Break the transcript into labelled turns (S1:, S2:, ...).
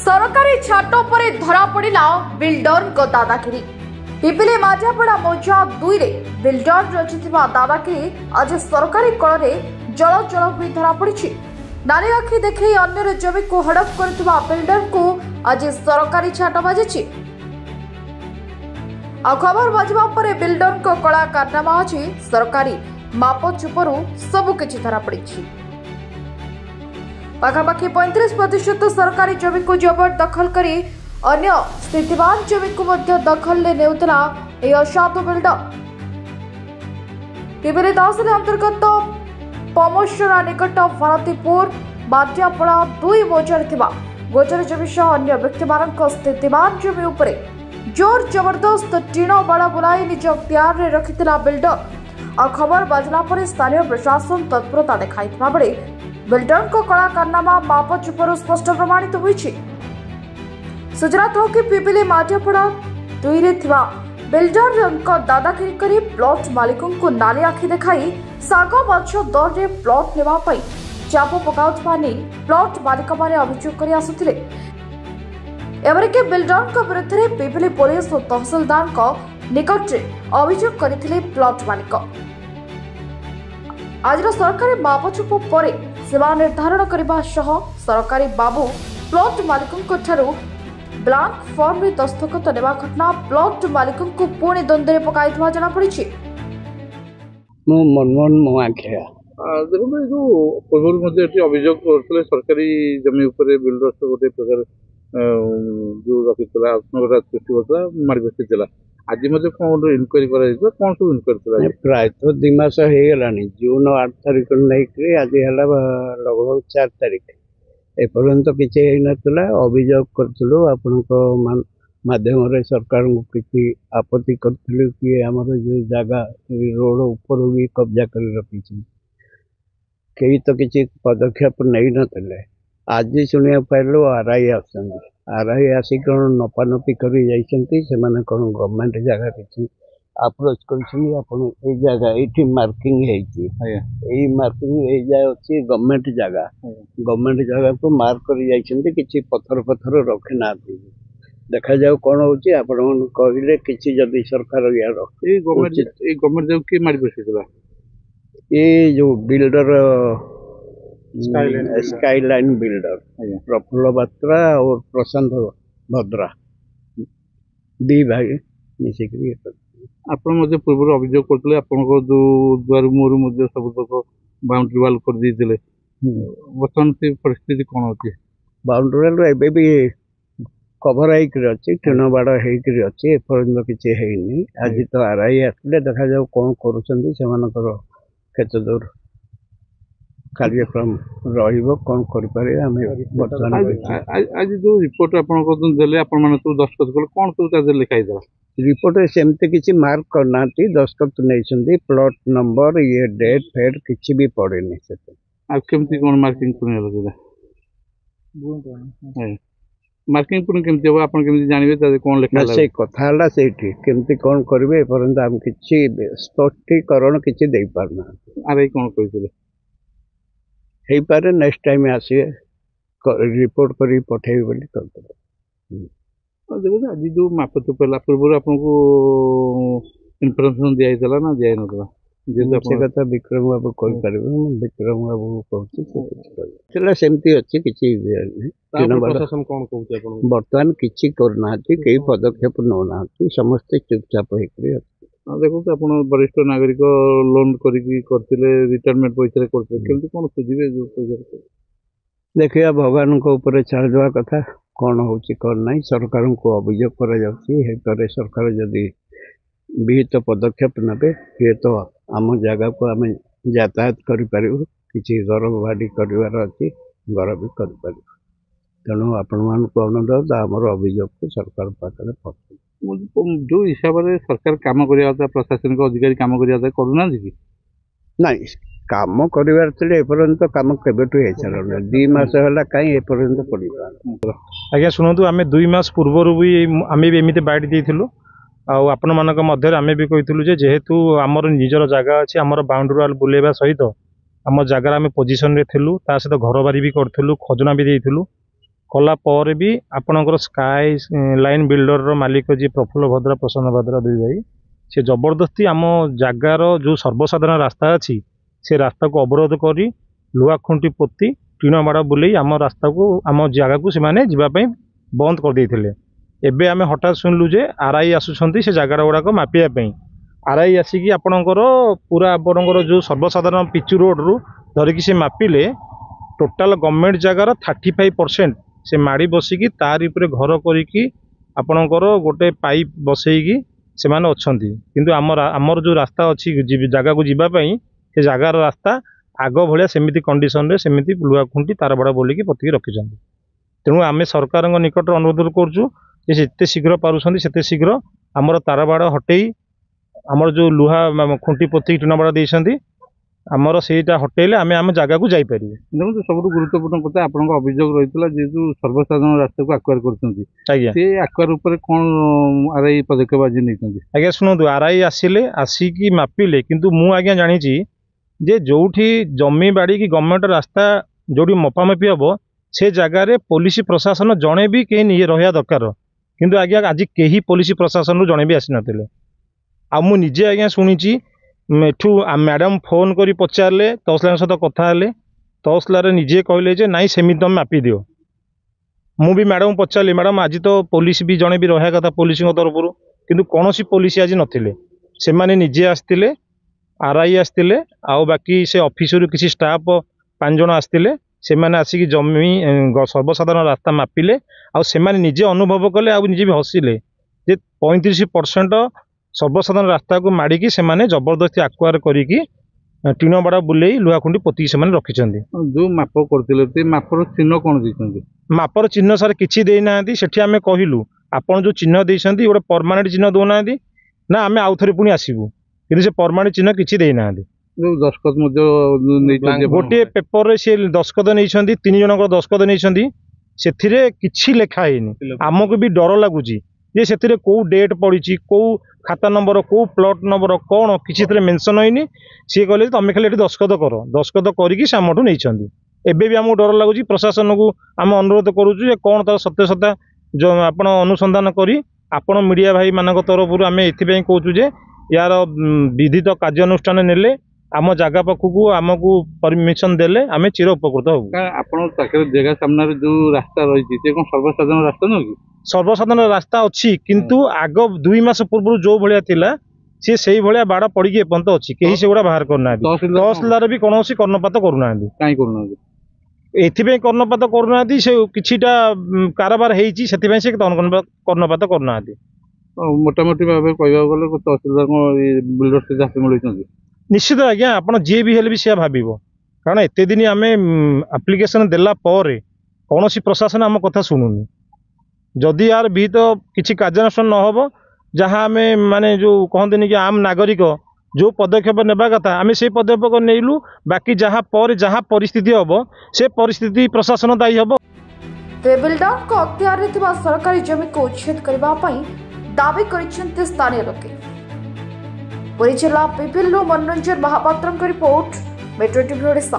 S1: सरकारी छाट पर धरा पड़ा बिल्डर दादागिरी। पिपिली माझापड़ा मौजा 2 रे बिल्डर रचिथिबा दादागिरी आज सरकारी कल में जल जल हो धरा पड़ी। नाली आखि देखे अन्य जमी को हड़प करथिबा बिल्डर को आज सरकारी छाट बाजी। आ खबर बाजवा पर बिल्डर को कला कारनामा अछि सरकारी माप चुपरू सबकिछि धरा पड़ी। पाखापाखि 35% सरकारी जमी को जबरदखल करी अन्य स्थितिवान जमी को मध्य दखल ले नेउतला ए असाधु बिल्डर। पिपिली तहसिल अंतर्गत पमोशरा निकट भारतीपुर बाटियापड़ा 2 मौजार थिबा गोचर जमी सह अन्य व्यक्ति मानक स्थितिवान जमी उपरे जोर जबरदस्त टीण बाड़ बुलाई निज अख्तियार रे रखिथिला बिल्डर। आ खबर बाजला पर स्थानीय प्रशासन तत्परता देखाइथिबा बेले बिल्डर को कला कारनामा माप चुपरू स्पष्ट प्रमाणित होईछि। सूचना था कि पिपिली माझापड़ा 2 रे थिबा बिल्डर दादागिरी करी प्लॉट मालिकों को नाली आखि देखाई साग माछ दर रे प्लॉट नेबा पई चाप पकाउथबा नै प्लॉट मालिक माने अभियोग करी आसुथिले। एवरेके बिल्डर को विरुद्ध रे पिपिली पुलिस और तहसीलदार को निकट रे अभियोग करिथिले प्लॉट मालिक। आज सरकारी मापचुप पर सीमा निर्धारण करने सह सरकारी बाबू प्लॉट मालिकों ठारू ब्लांक फॉर्म रे दस्तखत नेबा घटना प्लॉट मालिकों को पुणी द्वंद्व में पकाइथवा जना पड़ी।
S2: मनमोहन मुआखिया
S3: देखो ये जो पूर्व अभियोग करते सरकारी जमी उपर बिल्डर्स गोटे प्रकार जो रखी आत्मघात सृष्टि होता मारी बसला आज कौन इनक्वारी कौन सब इनक्वारी
S2: प्रायतः 2 मास हो गलानी जून 8 तारिख नहीं आज है लगभग 4 तारिख एपर्यंत किसी होना अभियोग करूँ आपण माध्यम सरकार को किसी आपत्ति करूँ कि आमर जो जगह रोड ऊपर भी कब्जा कर रखी कई तो किसी पदक्षेप नहीं नथिले। आज शुणा पाइलु आरआई आरआई आसिक नपानपी कर गवर्नमेंट जगह किसी अप्रोच कर जगह ये मार्किंग है मार्किंग अच्छी गवर्नमेंट जगह को मार्क कर किसी पत्थर पत्थर रखी ना देखा जाऊ कौन होची आपण कहले किसी जदि सरकार यार
S3: गवर्नमेंट जगह के मारी बसला
S2: ये जो builder skyline builder Prafulla Batra और प्रशांत भद्रा 2 भाई मिसिक
S3: आपड़ पूर्व अभियोग करते जो द्वार मुहर सब तक बाउंड्री वाल कर देते बर्तमान से परिस्थिति कौन अच्छी
S2: बाउंड्री वाल एवं भी कभर अच्छी टीण बाड़ होती एपर्यंत किसी है आज तो आरआई आसले देखा जाऊ कौन कर केते दूर कार्यक्रम कौन कर
S3: आज जो रिपोर्ट आपने दस्तखत कले कौन सब लिखाई
S2: रिपोर्ट सेमती किसी मार्क करना दस्तखत नहीं प्लॉट नंबर ये डेट फेट किसी भी पड़ेनि
S3: केमती कौन मार्किंग मार्किंग पुणी केमती हम आप जानवे कौन लिखा
S2: से कथा से केमती कौन करेंगे एपर्यंत आम किसी स्पष्टीकरण किसी दे पारना
S3: आरआई कौन कहते
S2: हो पारे नेक्स्ट टाइम आसिए रिपोर्ट कर पठे
S3: देखो आज जो मापचुप पूर्व आपको इनफर्मेशन दिखाई ना दिखाई ना
S2: से कथा विक्रम बाबू कहीपर विक्रम बाबू कहूँ सेमती अच्छी किसी बर्तमान किसी करना कई पदक्षेप नौना समस्ते चुपचाप हो
S3: देखो आप वरिष्ठ नागरिक लोन करते रिटायरमेंट पैसा करते कौन सुझे जो पैसा
S2: देखिए भगवान को ऊपर छाड़ कथा कौन हो कौन ना सरकार को अभियोग कर सरकार जदि विहित पदक्षेप ने ये तो आम जगह को आम यातायात करूँ किसी घर भाड़ी कर अच्छी घर भी कर तेणु आपण को अनुरोध आमर अभियोग को सरकार पाखे पहुँच
S3: जो हिसाब से सरकार कम करवा प्रशासनिक अधिकारी कम करना कि
S2: ना कम करपर्यंत कम केबेठू हो सारे 2 मास है कहीं एपर्यंत पड़ा
S4: आज्ञा शुणु आम 2 मास पूर्वर भी आम भी एमती बाइट देलु आपण मानक मध्य आम भी कही जेहेतु आमर निजर जगह अच्छी आमर बाउंड्री वाल बुलेवा सहित आम जगार आम पोजिशन रे थिलु ता सहित घर बारी भी करूँ खजना भी देलु कला पर भी आपणकर स्काई लाइन बिल्डर मालिक जी प्रफुल्ल भद्रा प्रसन्न भद्रा दुई भाई से जबरदस्ती आम जगार जो सर्वसाधारण रास्ता अच्छी से रास्ता को अवरोध कर लुहा खुंटी पोती टीण बाड़ बुले आम रास्ता को आम जगह को सेमाने जीवाई बंद कर देते। एबे आमे हठात सुनलु जे आरआई आसुछंती से जगह गुड़ाक मापिया आरआई आसिकी आपणकर पूरा आपणकर जो सर्वसाधारण पिचु रोड रु धरिकी से मापिले टोटाल गवर्नमेंट जगार 35% से माड़ी बसिकी तार उपरे घर करिकी आपणकर गोटे पाइप बसैकी से माने अछंती किंतु आमर जो रास्ता अच्छी जगह को जीवाई से जगार रास्ता आग भाया सेमिति कंडीशन रे सेमिति लुहा खुंटी तार बड़ा बोलिकी पतिकी रखिछंती। तेणु आमे सरकार निकट अनुरोध करूँ जिते शीघ्र पारुछंती सेते शीघ्र आमर तार बाड़ हटेई आमर जो लुहा खुंटी पोती टीण बाड़ देइछंती आमर सेटा हटेले आमे आम जगह को जाई परिबे।
S3: देखो सबुठ गुरुत्वपूर्ण कथा आपन अभियोग रही जेहतु सर्वसाधारण रास्ता को आक्वायर कर आक्वायर उपर कौन आरआई पदक्षेप आज नहीं
S4: आज्ञा शुणु आरआई आसिले आसिकी मापिले किंतु मु आज्ञा जानी जे जोठी जमी बाड़ी की गवर्नमेंट रास्ता जोटी मपामपी हम से जगार पुलिस प्रशासन जड़े भी कहीं रहा दरकार किंतु आज्ञा आज कहीं पुलिस प्रशासन रु जड़े भी आसी नथिले। आ मु निजे आज्ञा शुणी एठू मैडम फोन करी पचारे तहसिलदार सहित कथा हेले तहसिलदार निजे कहले जे नाई सेमिति तुम मापी दियो। मु भी मैडम पचारि मैडम आज तो पुलिस भी जड़े भी रहा कथा पुलिस तरफ किंतु कौन सी पुलिस आज नथिले से माने निजे आसतिले आरआई आसतिले आउ बाकी से ऑफिसर किसी स्टाफ 5 जण आसतिले से माने आसिकी जमी सर्वसाधारण रास्ता मापिले आउ से माने निजे अनुभव कले आउ निजे भी हसिले जे 35% सर्वसाधारण रास्ता को माड़िकी से माने जबरदस्ती आक्वायर करिकी टीण बाड़ बुलेई लुहा खुंडी पोती से माने रखिछंती।
S3: जो माप करथिले ते मापर चिन्ह कोन दिछंती
S4: मापर चिन्ह सर किछि देई नांती सेठी आमे कहिलु आपण जो चिन्ह देइछंती गोटे परमानेंट चिन्ह दो नांती ना आमे आउ थरे पुनी आसीबु किंतु से परमानेंट चिन्ह किछि देई नांती।
S3: दस्खत
S4: गोटे पेपर रे से दस्खत नहीं 3 जन दस्खत नहीं से किसी लेखा है आमको भी डर लगुच जे से कौ डेट पड़ी कौ खाता नंबर कौ प्लॉट नंबर कौन किसी मेंशन होनी सी कहले तुम खाली दस्खत कर दस्खत करके से आमठू नहीं एबे भी आमको डर लगुच प्रशासन को आम अनुरोध करुचु कौन तार सत्यसता जो आप अनुसंधान करी आपण मीडिया भाई मान तरफ आम ये कहूँ जे यार विधित कार्यानुष्ठान नेले आम जगह पाखक आमको परमिशन देले आम चिर उपकृत हो।
S3: आपन जगह सामने जो रास्ता रही सर्वसाधारण रास्ता नुह कि
S4: सर्वसाधारण रास्ता अच्छी किंतु आग 2 मास पूर्व जो भाया थिला सी से भाया बाड़ पड़ी एपर्यंत अच्छी कहीं से गुड़ा बाहर करना तहसिलदार भी कौन कर्णपात करूना एथि कर्णपात करूना से किछिटा कारबार होती से कर्णपात करूना
S3: मोटामोटी भाव कह गले तहसिलदार बिल्डर से जहाँ मिलती
S4: निश्चित आज्ञा आप जी भी हेल्ले भी सी भाव कारण एत दिन आम आप्लिकेसन देला कौन प्रशासन आम कथा शुणुनि जदि यार भी तो किसी कार्यानुष्ठान न हो जहाँ आम माने जो कहते कि आम नागरिक जो पदक्षेप नेबा कथा आम से पदक्षेप नेलु बाकी जहाँ परिस्थिति हम से परिस्थिति प्रशासन दायी हम।
S1: बिल्डर को अख्तियार सरकारी जमी को उच्छेद करने दाबी कर स्थानीय लोके। पुरी जिला पिपिलु Manoranjan Mohapatra report metro TV Odisha.